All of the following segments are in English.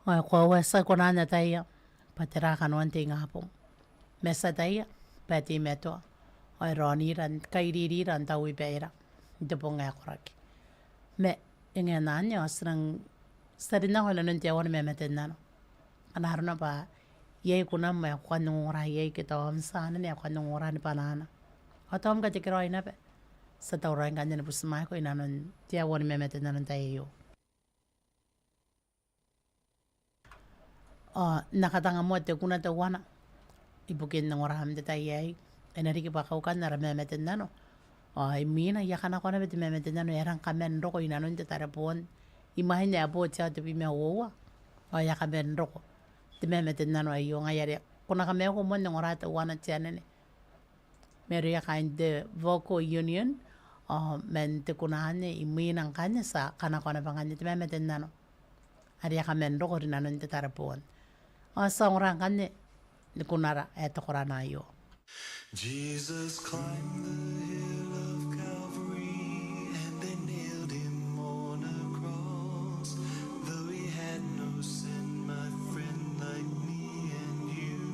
Oi, ko wesa ko na tayo. Patira ka noon tingapong. Mesa tayo. Pati meto. Oi, roniran. Kairiran tawi beira. Ito po nga Kaaraki. Me, yung nanyo, sarina ko na nun tiyawan mamatennano. Kanaro na pa, yay ko na may kwanungura, yay kita sana niya kwanungura ni panana. O tom ka tikiroy na pe. Sa tawran kanya na pusumay ko inanon tiyawan mamatennano tayo. Nakatanga mo te kuna te wana. Ibukin ng oraham de tayo. Enari pa kaukan na mamatennano. Imina yakana ko na beti mamatennano yarang kamen roko inanon te tarapon. Imahin niya po tiyaw te pimewawa. Yakamen roko. Te mamatennano ayo ngayari. Kuna kame ko mo ng orata wana tiyanene. Mero ya kain de vocal union. Men te kunahan niya iminang kanya sa kanakona panganya te mamatennano. Ari yakamen roko inanon te tarapon. Sa orang kanya. Kunara eto korana ayo. Jesus climbed the hill of Calvary and they nailed him on a cross. Though he had no sin, my friend, like me and you,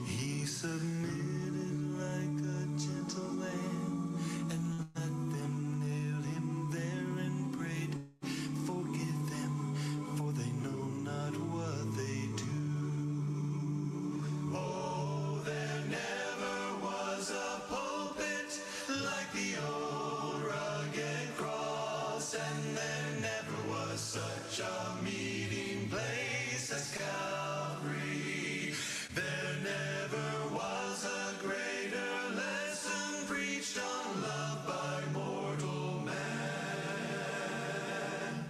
he submitted like a gentle lamb and let them nail him there and prayed, forgive them, for they know not what they do. Oh, there never was a pulpit like the old rugged cross, and there never was such a meeting place as Calvary. There never was a greater lesson preached on love by mortal man,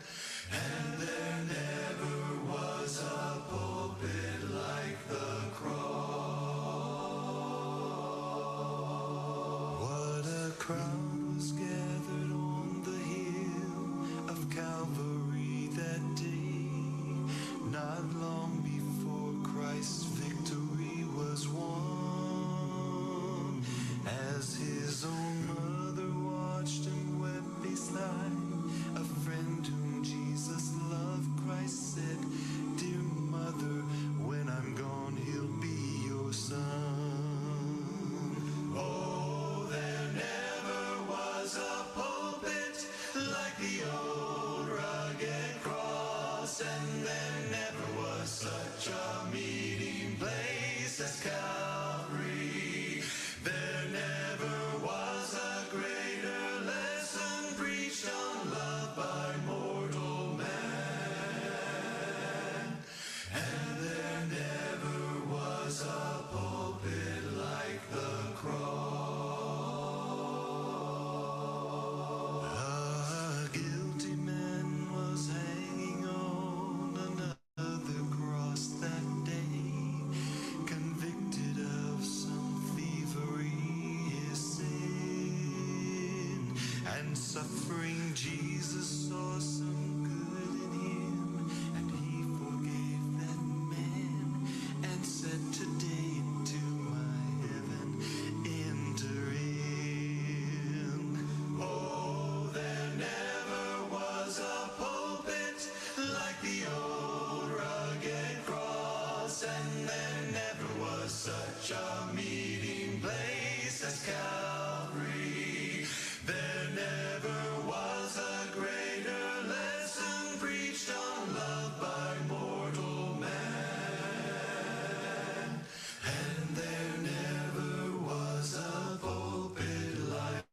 and there never was a pulpit like the cross. What a crowd was gathered on the hill of Calvary that day, not long before Christ's victory was won. As his own mother watched and wept beside a friend whom Jesus loved, Christ said, "Dear mother, when I'm gone, he'll be your son." Oh, there never was a pulpit like the old rugged cross, and there never was such a meeting place as Calvary. There never was a greater lesson preached on love by mortal man, and there never was a pulpit like the cross. A guilty man was hanging on another cross that day, convicted of some thievery, his sin, and suffering. Jesus saw some good in him, and he forgave that man, and said, "Today into my heaven enter in." Oh, there never was a pulpit like the old rugged cross, and there never was such a meeting place as Calvary. There never was a greater lesson preached on love by mortal man, and there never was a pulpit like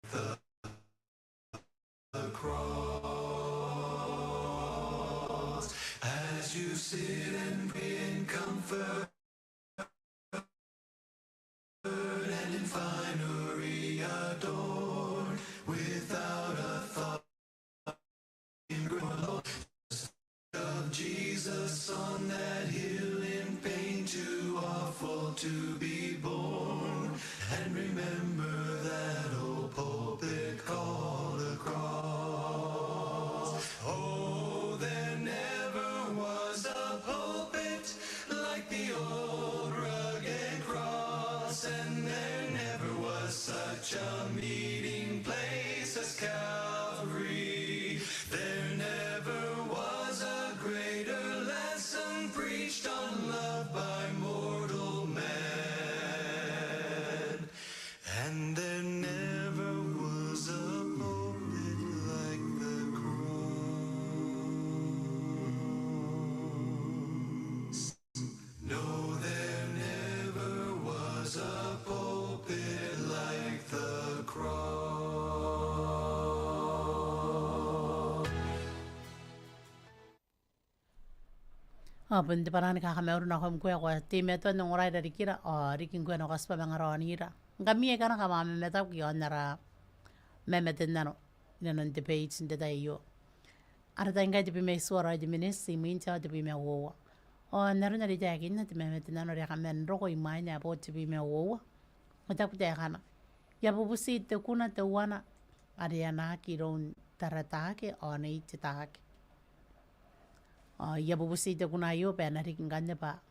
the cross. As you sit and pray in comfort and in finery adorned, without a thought in of Jesus on that hill in pain, too awful to be borne, and remember that old pulpit called a cross. Oh, there never was a pulpit like the old Pwede pa nani kakameuru na kom kuya kwa timeto nung oray dari kira rikin kuya no kaspa mengaronira. Kami kana kama memeta ki onara mamatennano nanon te page nte tayo. Ara tanga te pime suara de minisi mincha te pime wo. Naru na rita yakin na te mamatennano ria kamen roko imanya po te pime wo. Mata ku te kana. Ya bubusi te kuna te wana ariana ki ron taratake o nei te take. Ia bubusi te kuna io pe na rikin kanya pa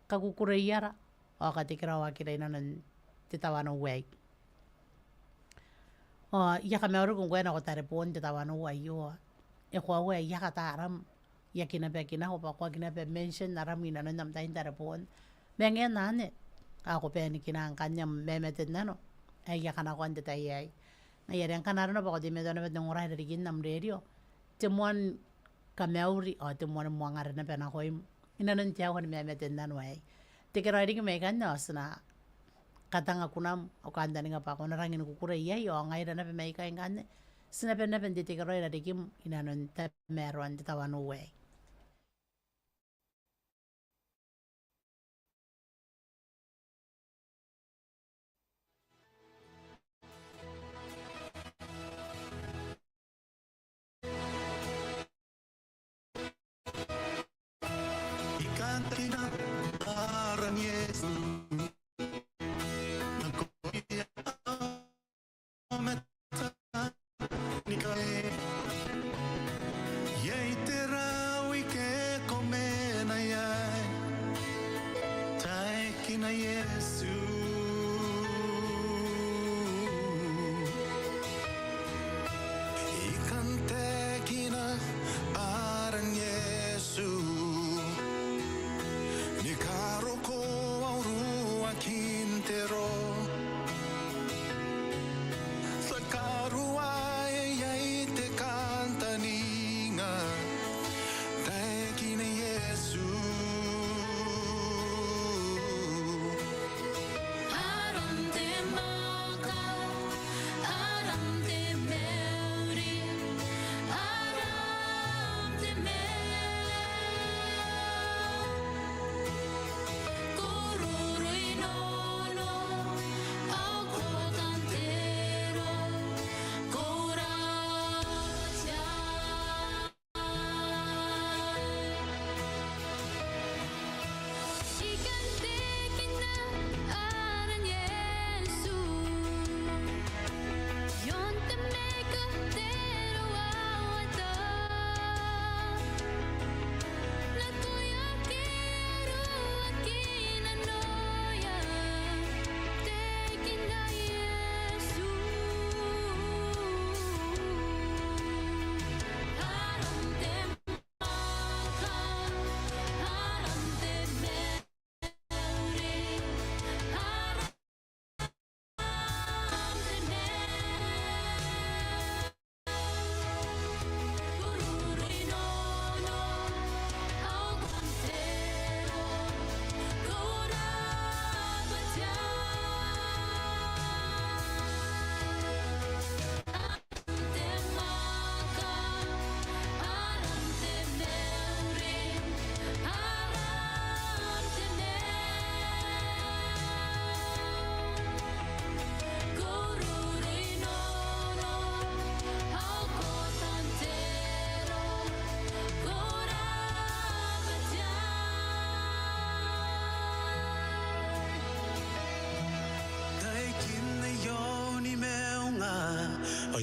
kakukure iara o ka te kira wakira ina nan te tawana wei. Ia ka meoru kung kwena ko tare pon te tawana wei io. E kwa wei ia ka taram ia kina pe kina ko pa kwa kina pe mention naram ina nan namtain tare pon. Mengen nane ako pe ni kina ang kanya mamatennano. Ia kana kwante tayo ay. Na ia rin kanaro na pa ko di meto na bet nung oray dari kin nam radio. Temuan kameuri o temuan muangar na pe na koy ina nan tiyaw kan mamatennano ay. Tikira rin may kanya na katanga kunam o kanda nga pa ako narangin kukura iya yo ngay na pe may kain kanya. Sinapen na pen titikira rin kim ina nan te meron titawan uwe. Ikantina aranyes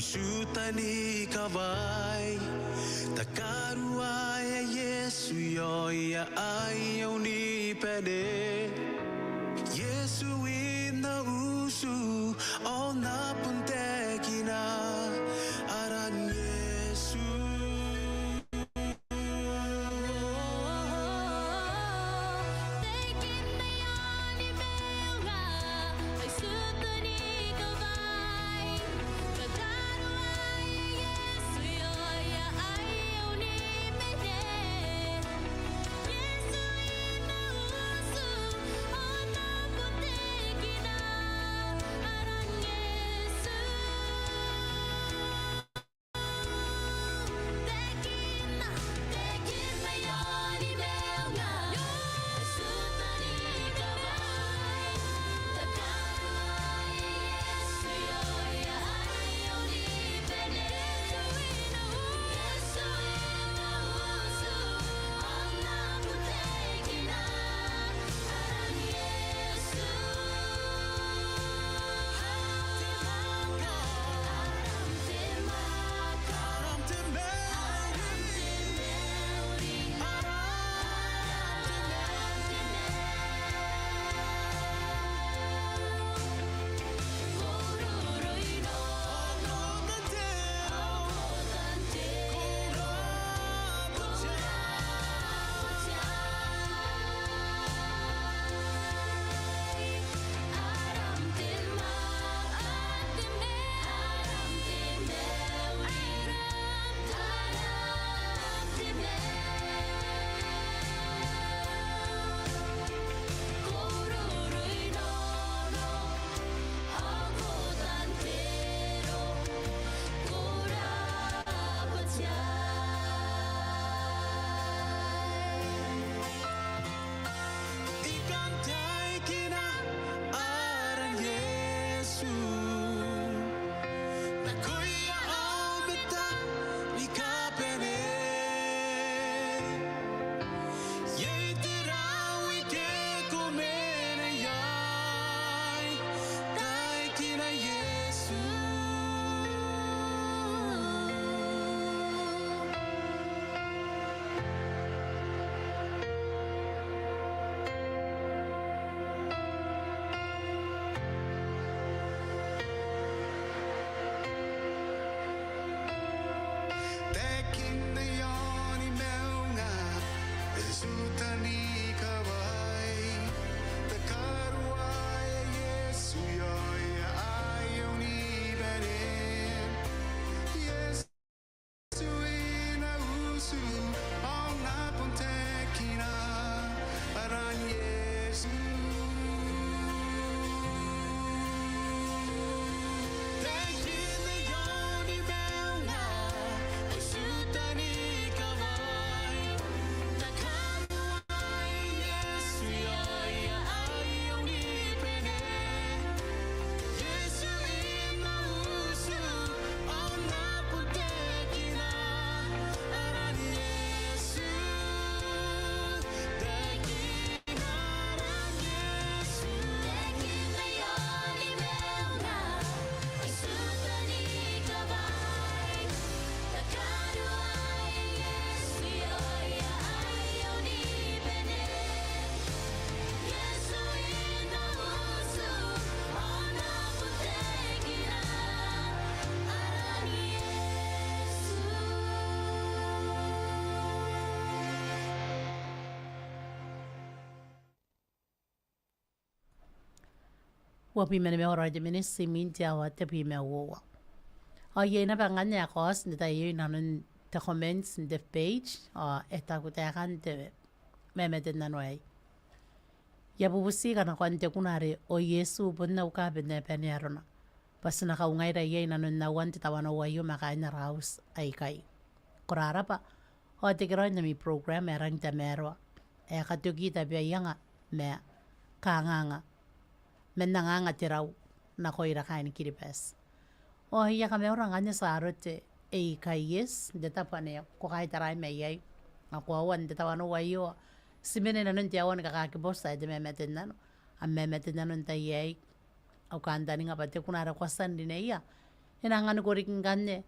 Sutani kawai takarua ya Yesu yo ya ayo ni pede Yesu ina usu ona punte kina aran Yesu pime me horo de mini siminti awa te pime wo o ye na bangan ya kos ni tayo nanon te comments in the page o eta ku te kan te mamatennano ai ya bubusi kana kwante kunare o Yesu bunna uka benne peniarona pas na kaungay ra ye nanon na wanti tawana wayo makaina raus ai kai kurara pa o te kiro na mi program erang te merwa e katuki ta bia yanga me kanganga menanganga tirau na koira kain kiripes o hiya kame orang anya sarote e kai yes de tapane ko kai tarai me yai ako awan de tawano wayo simene nanon ti awan kakakibosta de mamatennano a mamatennano ta yai au kandani nga pate kunara kwasan dineia enangan ko rikinganne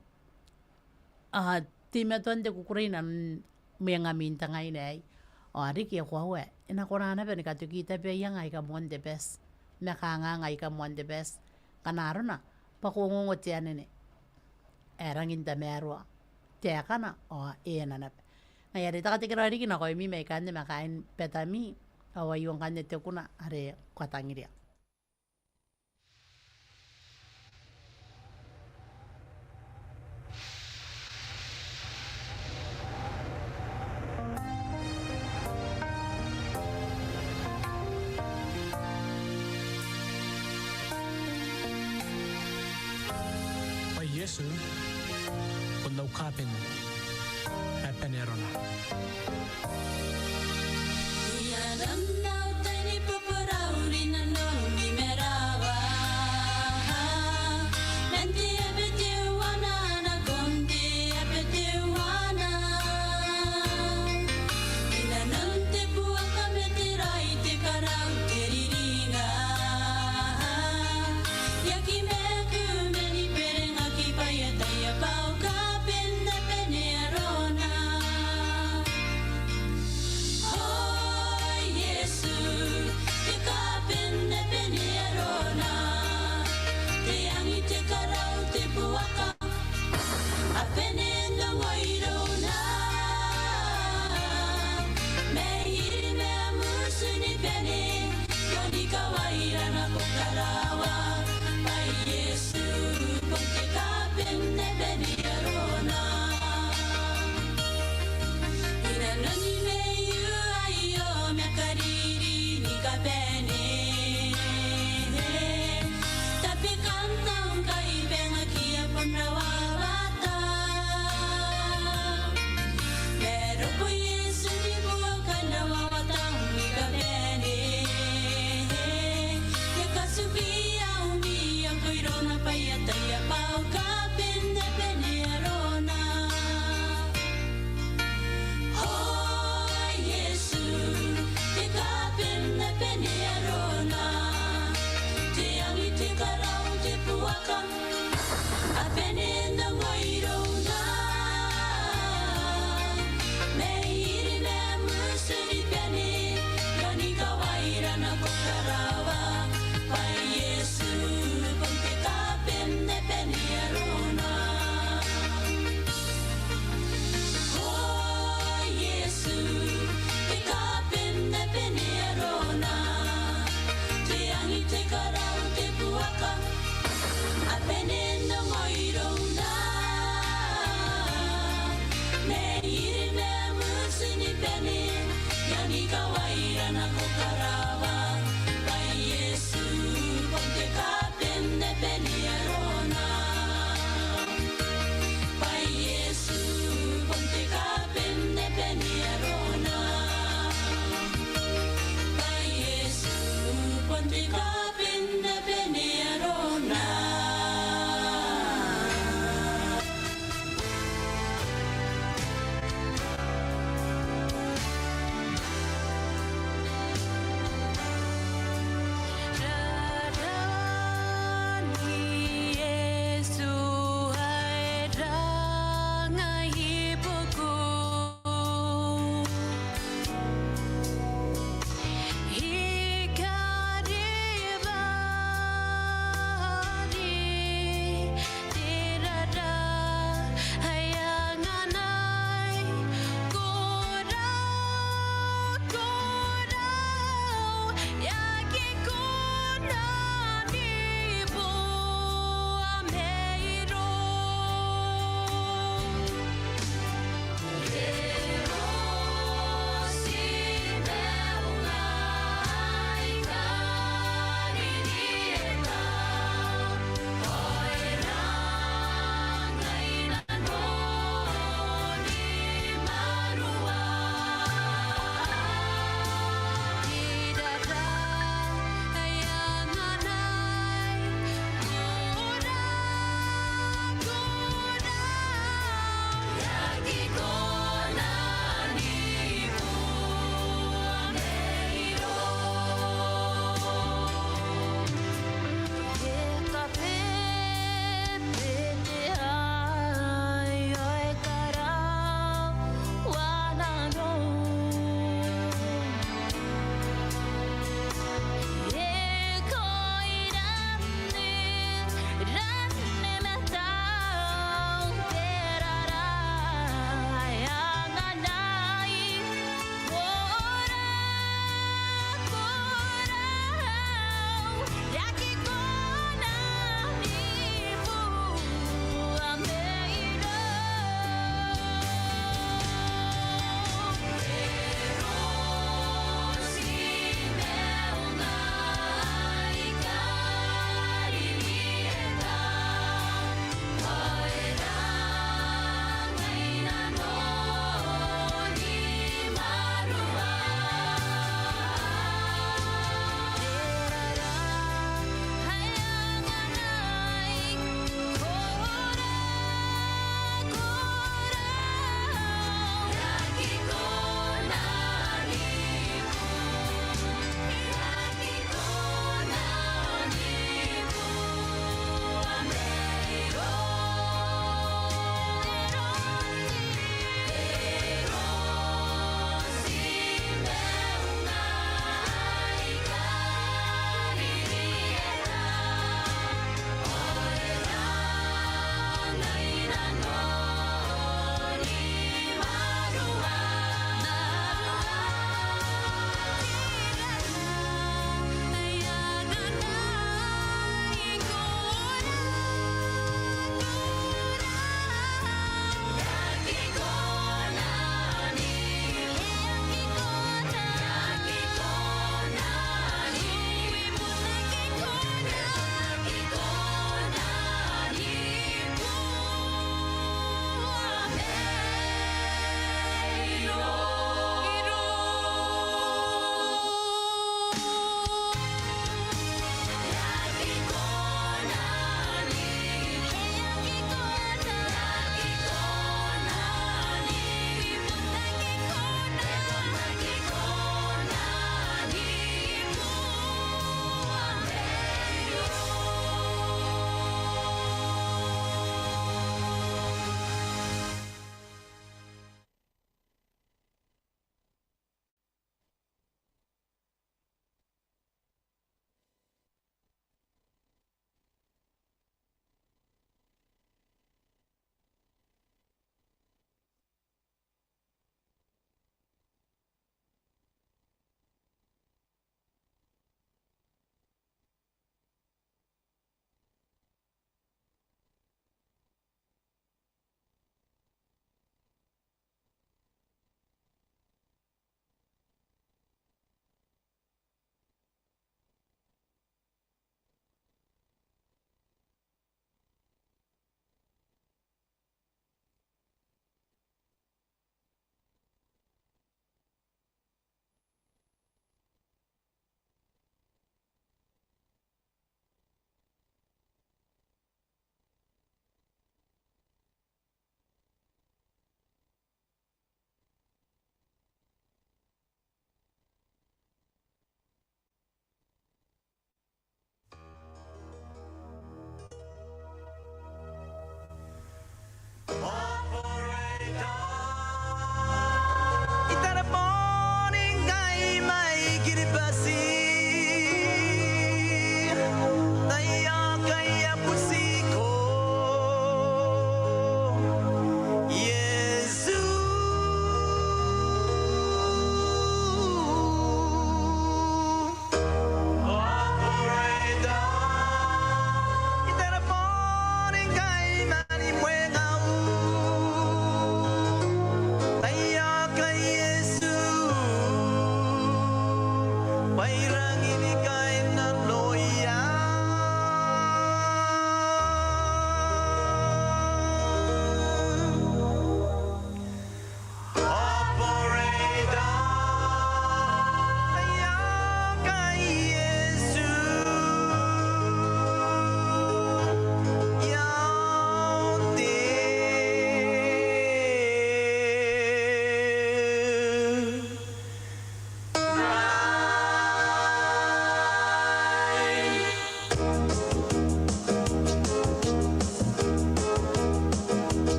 timeton de kukurina menga minta ngai nei o ariki ko we ena korana pe ka tukita pe yang ai ka mon de bes na kanga ngai ka mon de bes kanarona pa ko ngongo tiane ne erangin da merwa te kana o ena na ngai ari ta tikira ariki na ko mi me kan de makain petami awa yung kan de kuna are kwatangiria Yesu pundaw kapin at panerona. Oh, Yesu.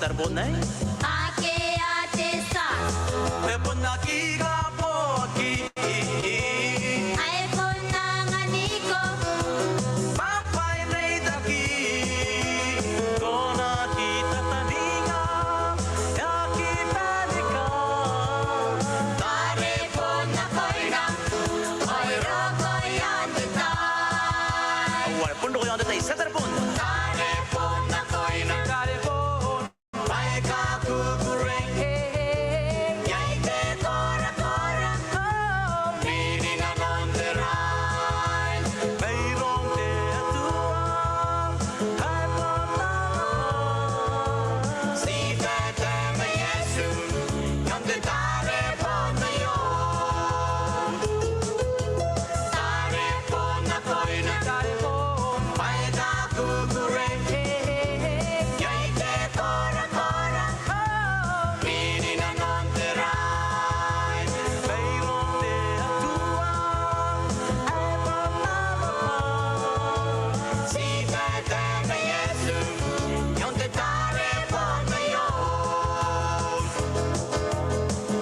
tarbonai Ake ate sa pe ponaki ga poki Ai pona nganiko papai nei daki kona kita taninga ya kita nika Tare pona koina Oi roko yante tai wal pundo ko yonde tai sa tarbon Tare pona koina kare bon pai ka kukureng Yai te kora kora Mini na nonde rai Meirong te atua Hai pona Si te te me yesu Yante tare pona yo Tare pona koina kare bon Pai ka kukureng Yai te kora kora Mini na nonte rai Meirong te atua Hai pona Si te te me yesu Yante tare pona yo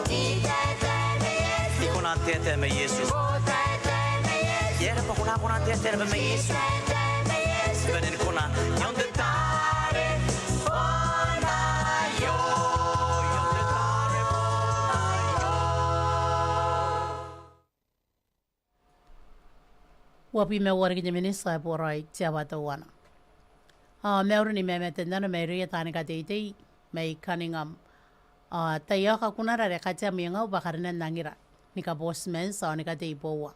Si te te me yesu Iko na te me Jesus O te te me yesu Yera pa kuna te me Si Jesus te te me yesu Benin kuna Yonde Tare pona yo Yonde tare Wapi me wari ki minisa porai tia wata wana. Me uru ni me mamatennano me ria tāne ka teitei me kaningam. Tai au ka kunara re katia mi ngau bakarina nangira. Ni ka bossman sa ni ka te ipoua.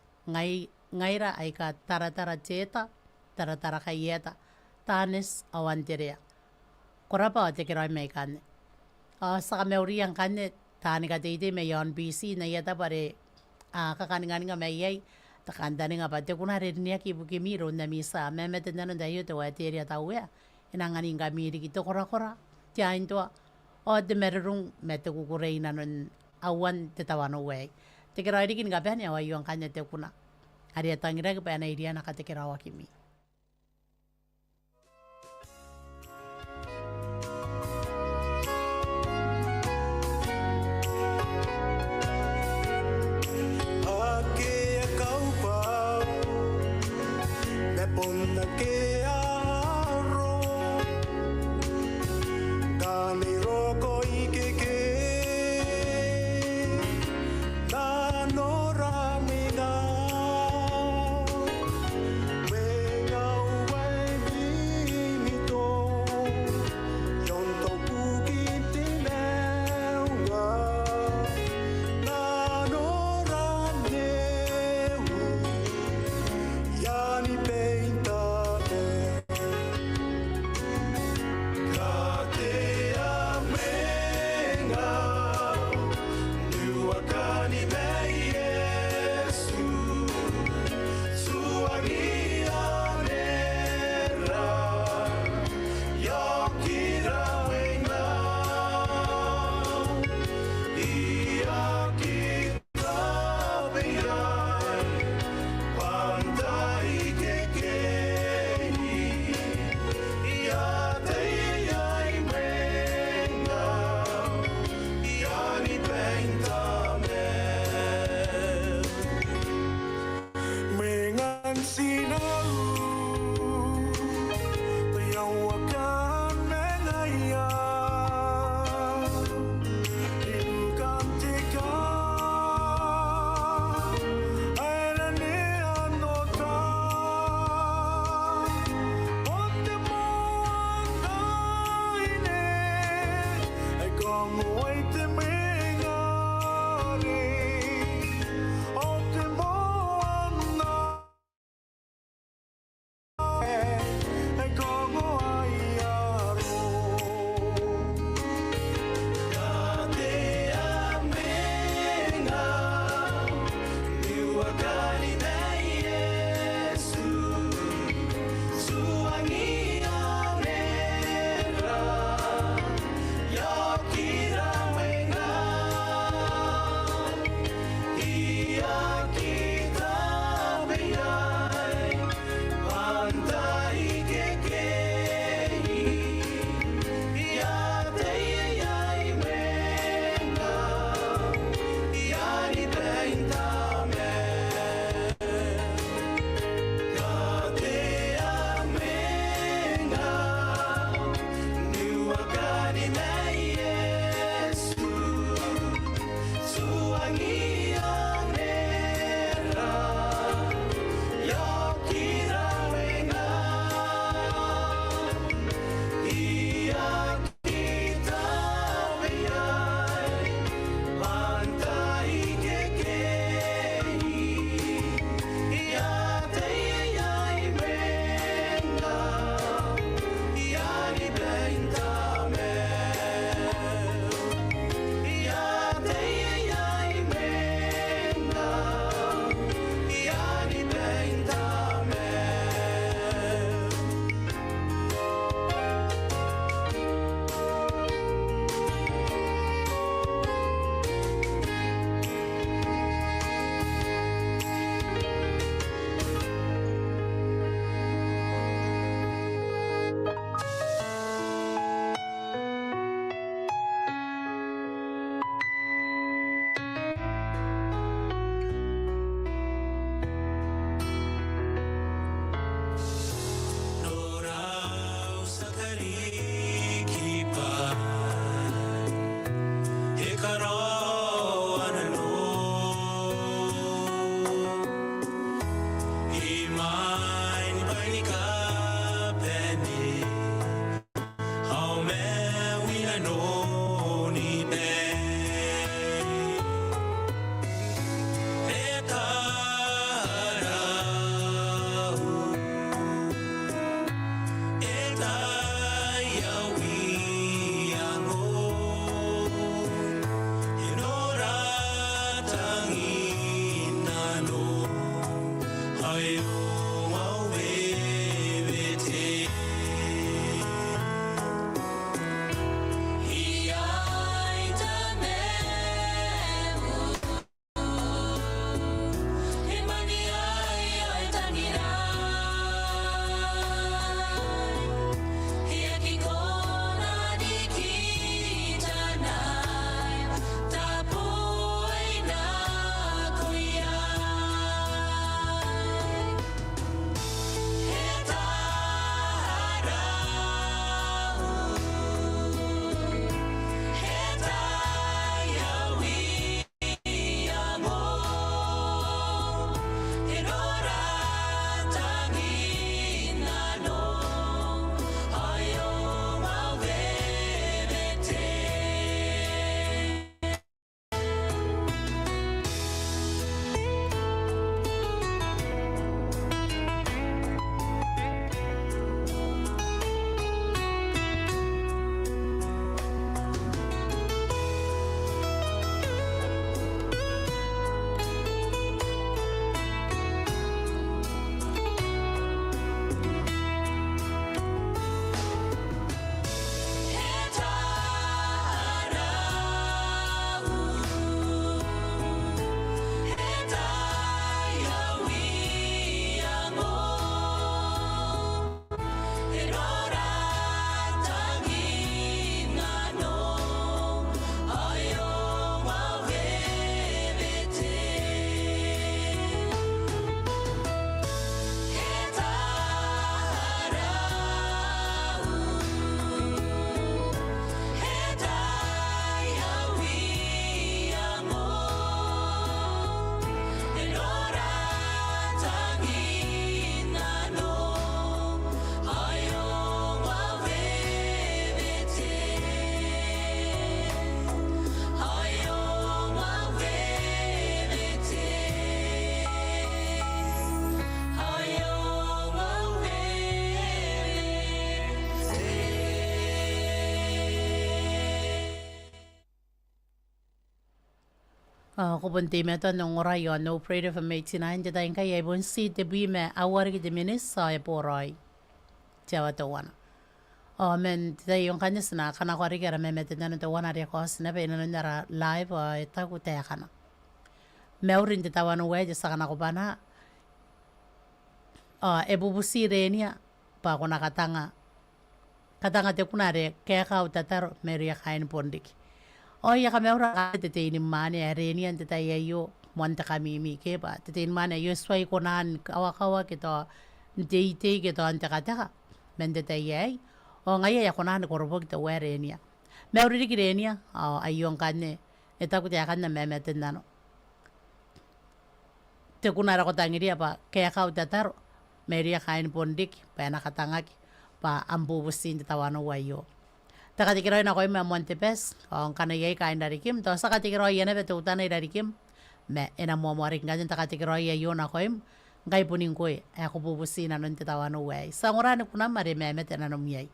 Ngaira ai ka taratara teta, taratara ka ieta. Tānes awanterea. Korapa o te kerai me kane. Saka me uri ang kane tāne ka teitei me yon BC na ieta pare kakaninganinga me iei. Takandani nga pa te kuna ririnia ki buki miro na misa me mamatennano da yo te wa te ria tau ea ina ngani nga miri ki te kora kora te aintoa o te merurung me te kukurei nanon awan te tawano wei te kera irikin nga pehani awa yuang kanya te kuna aria tangira ki pehana iria naka te kera wakimi Ake a kaupau Me pona ke aro Kani roko i ke Nano ramina Me ngau wai vinito Yonto puki te neunga Nano raneu Yani peinta te mine burning company. How may we know ni be? Kupunti me to nung rayon no prayer for me tinahin jata inka ya ibon si te bi me awar ki te minis sa ya poroi jawa to wana men te yung kanya sina kana ko ri kera me me tena to wana ri ko sina be no ndara live ta ku te kana me urin te tawan we ja sakana ko bana e bubusi renia pa ko nakatanga te kunare ke ka utatar me ri kain pondiki ya kami ora tetein mane arenian tetayo monta kami mi ke ba tetein mane yo swai konan kawa kita nteite kita ante kata mende tayai ngaya ya konan korbo kita werenia me ori kirenia ayon kanne eta ku ya kanne me mamatennano te kunara ko tangiria pa ke ka utatar meria kain pondik pa nakatangaki pa ambu busin tawano wayo Takatikiro na ko me Montepes, kana yai kain dari kim, to sa katikiro yana bete utana dari kim, me ena mo morik ngajen takatikiro ya yo na ko ngai puning ko ako bubusi na non tawano wai. Sangurane kuna mare me mamatennano miyai.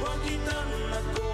Wakita na ko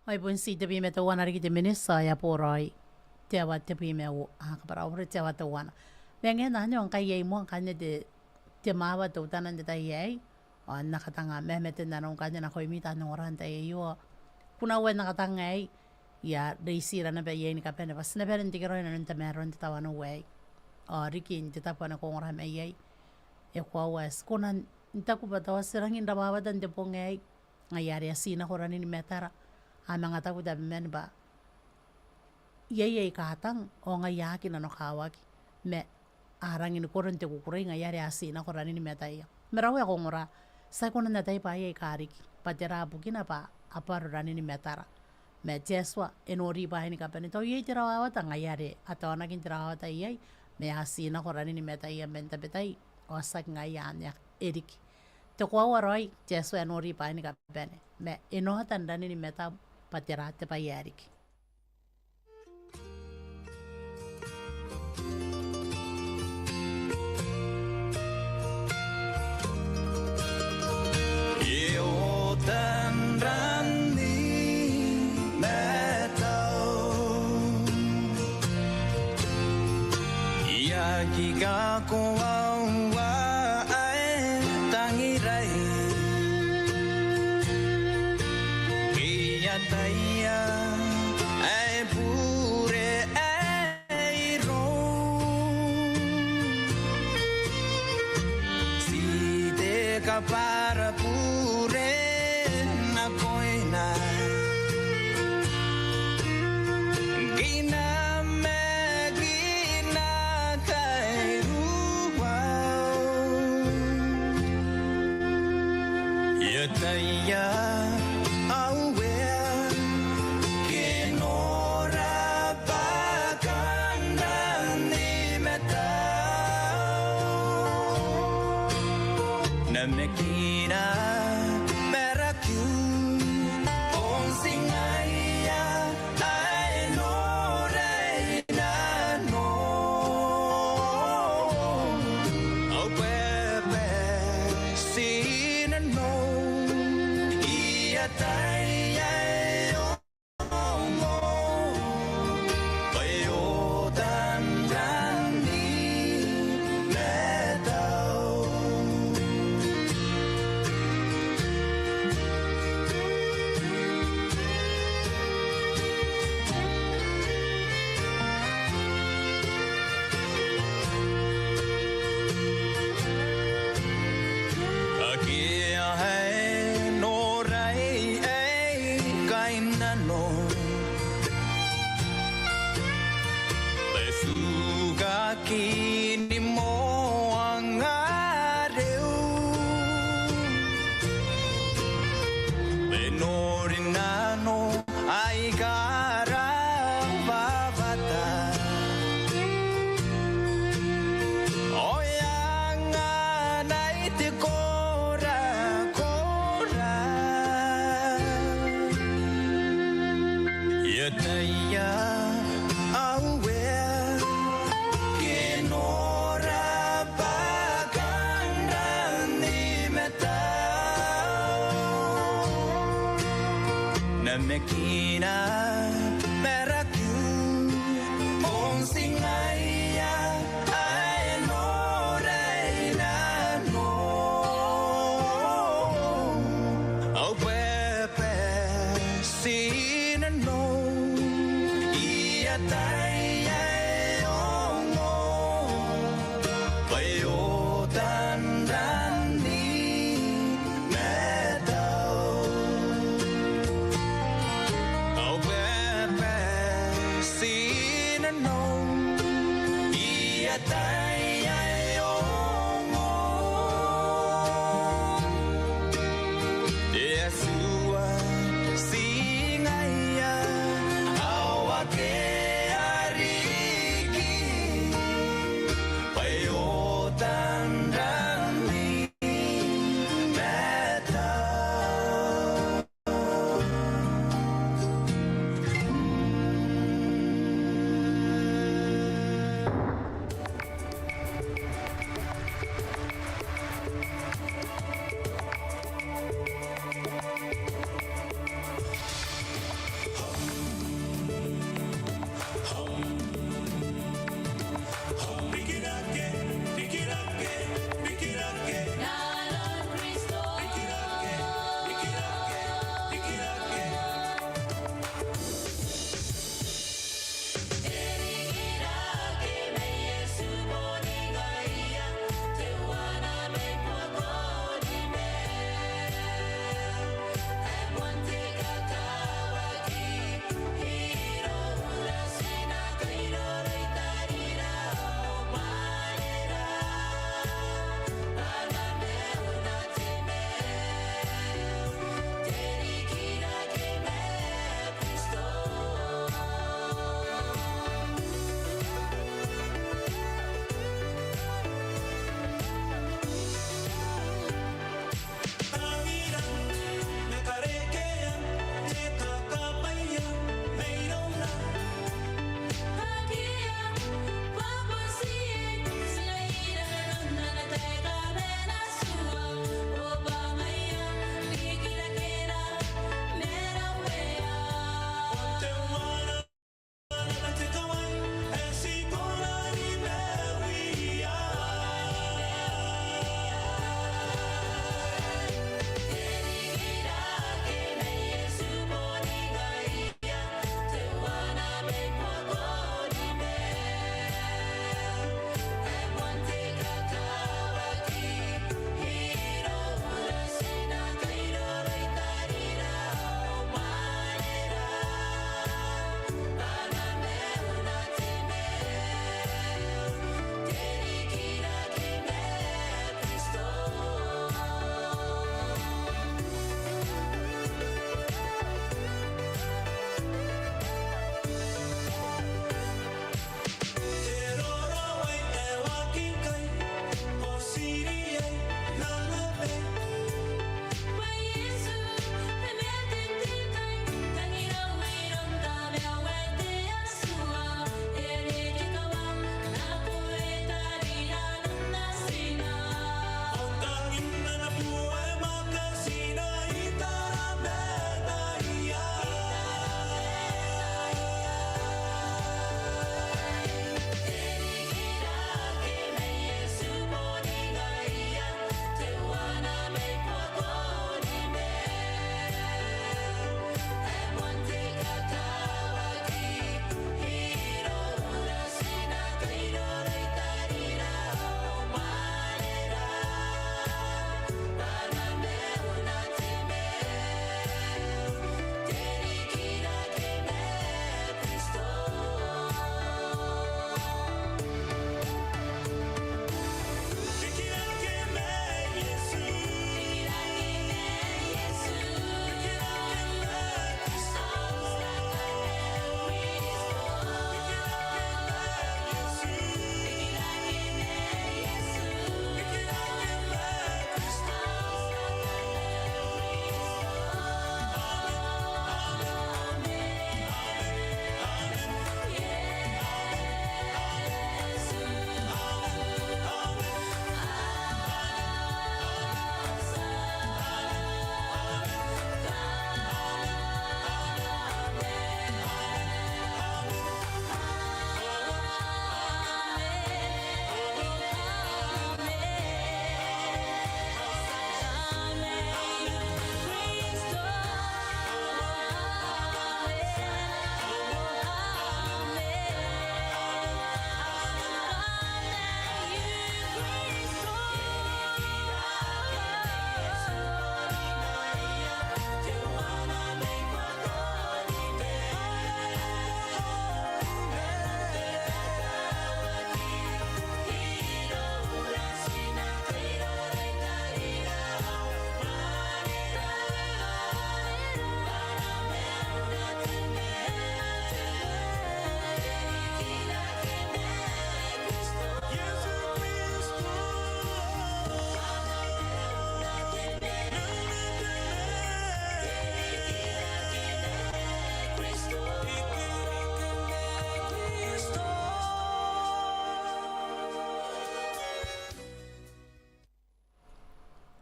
Oi pun si te pime te wana riki te minisa ya poroi. Te awa te pime o para ore te awa te wana. Venga na nyo kai ye mo kanya te mawa te utana te tai ye. O nakatanga mamatennano kanya na koi mita no ran te yo. Kuna we nakatanga ai ya reisi rana pe ye ni kapene pas na pe nti kero na nta meron te tawana we. O riki te tapana ko ngora me ye. E kwa was kona ntaku batawa serangin da mawa dan te pongai. Ngayari asina korani ni metara. Mga taku da men ba ye katang o nga yaki na no kawaki me arangin koron te kukuray nga yari asina ko ranin metay merawe ako ngora sa ko na natay pa ye Kaaraki patira bukina pa aparo ranin metara me jeswa enori pa ni kapani to ye tirawa ta nga yari ato naging tirawa ta ye me asina ko ranin metay benta betay o sak nga yan yak erik to ko waroy jeswa enori pa ni kapani me enohatan ranin meta patirate pa Erik. Io tendrani metau Ia giga ko wa ai tangirai Taya ai pure ai ro si de kapara pure na koina gina me gina kai ruwa ya taya Namekina Meraku Onsingaya I know Reina no Oh Pepe Sina no Ia Taya Kini mo ang araw Menorinano ay karababata Oyang anay ti kora Yataya awe Namekina Meraku Onsingaya I know Reina no Oh Pepe Sina no Ia Taya Ongo Bayotan Rani Metau Sina no Ia Taya Ongo Yesua Singa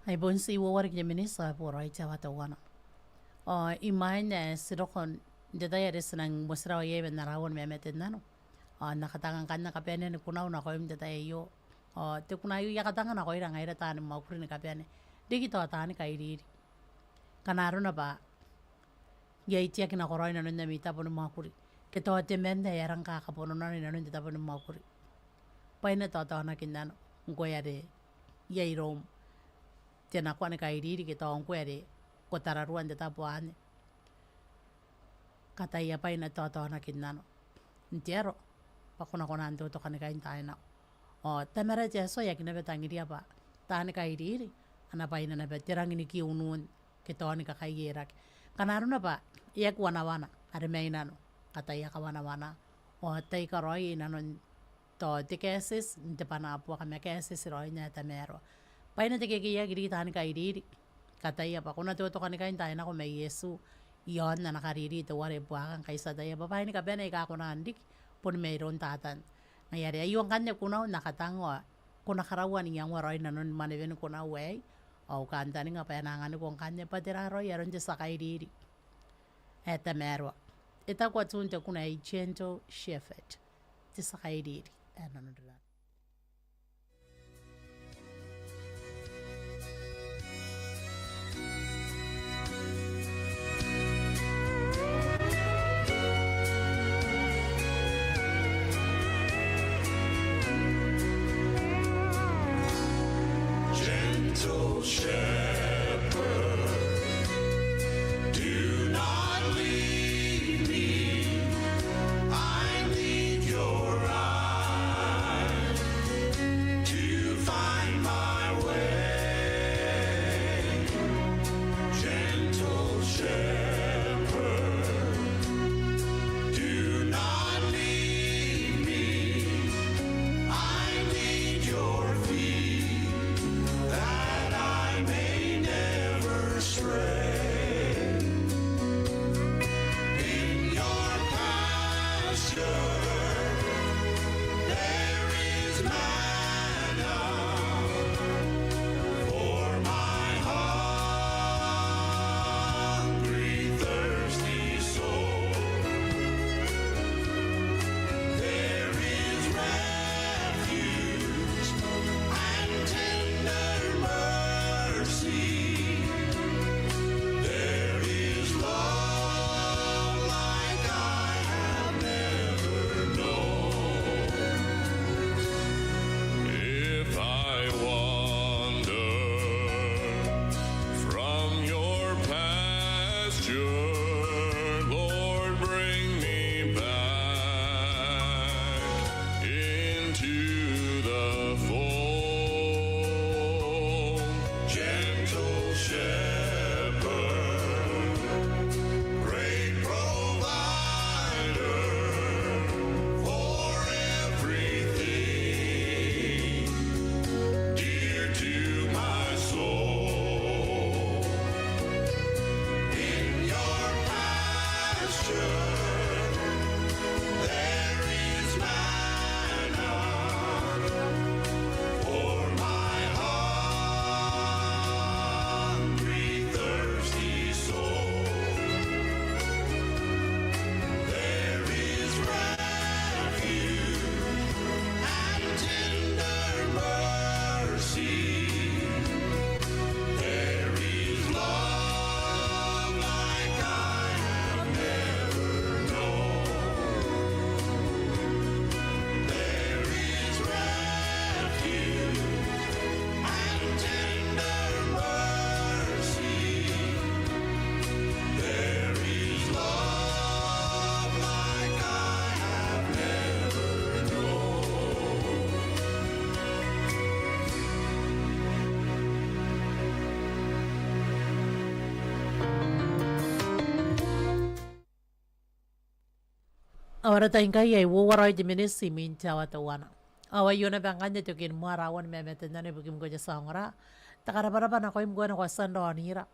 Ai bon si wo war minisa po rai chawa ta wana. Imain sirokon deta ya resenang mosra ye ben narawon mamatennano. Nakatangan kan nakapene ni kunaw na koim deta yo. Te kunayu ya katangan na koira ngaira tani maukuri ni kapene. Digi to tani kairiri. Kanaro na ba ya itia kina koroi na nunda mita ponu makuri. Ke to te mende ya rangka kapono na ni nunda ta ponu makuri. Paina to na kinano ngoya de ya irom. Te na kwa ni kairiri ke to ngoya de kotararuan deta poane. Kata ia paina to na kinano. Ntiero pakuna kona ando to kanika intaina. Tamara jeso ya kina betangiria ba. Tani kairiri ana paina na beterang ini ki unun ke to ni kakairak. Kanaro na ba ia kuana are mainano kata ia kawana tai karoi inanon to te cases inte pana po kami cases roi na tamero. Paina te ke ia giri tani kairiri kata ia pa kuna to kanika intaina ko may Yesu iyon na nakariri to ware buakan kaisa daya babae ni kabene ka kuna andik pun mayroon tatan. Ngayari ayong kanya kunaw nakatango kuna karawan yang waroy na nun maneben kuna way o kanta ni nga payanangan ko kanya patira roy aron sa kairiri. Eta mero. Ita kwa tunta kuna ay gentle shepherd. Sa kairiri. Ano nila. Gentle shepherd, do not leave me. I need your eye to find my way. Gentle shepherd, do not leave me. I need your feet that I may never stray. In your pasture there is manna for my hungry, thirsty soul. There is refuge and tender mercy. There is love like I have never known. If I wander from your pasture, Lord, bring me back into the fold. Gentle shepherd, great provider for everything dear to my soul. In your pasture there is manna for my hungry, thirsty soul. There is refuge and tender mercy. There is love like I have never known. There is refuge and tender mercy. There is love like I have never known. Ahora ta inka ye wo waroy di minisi min chawa ta wana. Awa yuna banganya to kin muarawan mamatennano bukim ko sa ngora. Takara na ko imgo na ko sando anira.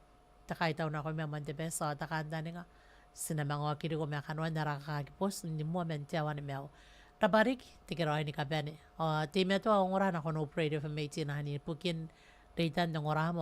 Takaitaw na ko mamante besa takanda nga. Sinamang wakiri ko makanwa narakakipos ni mo mentiawan ni meo. Tabarik tikiroy ni kabene. Timeto ang ngora na ko no pray for me tinani pukin reitan ng ngora mo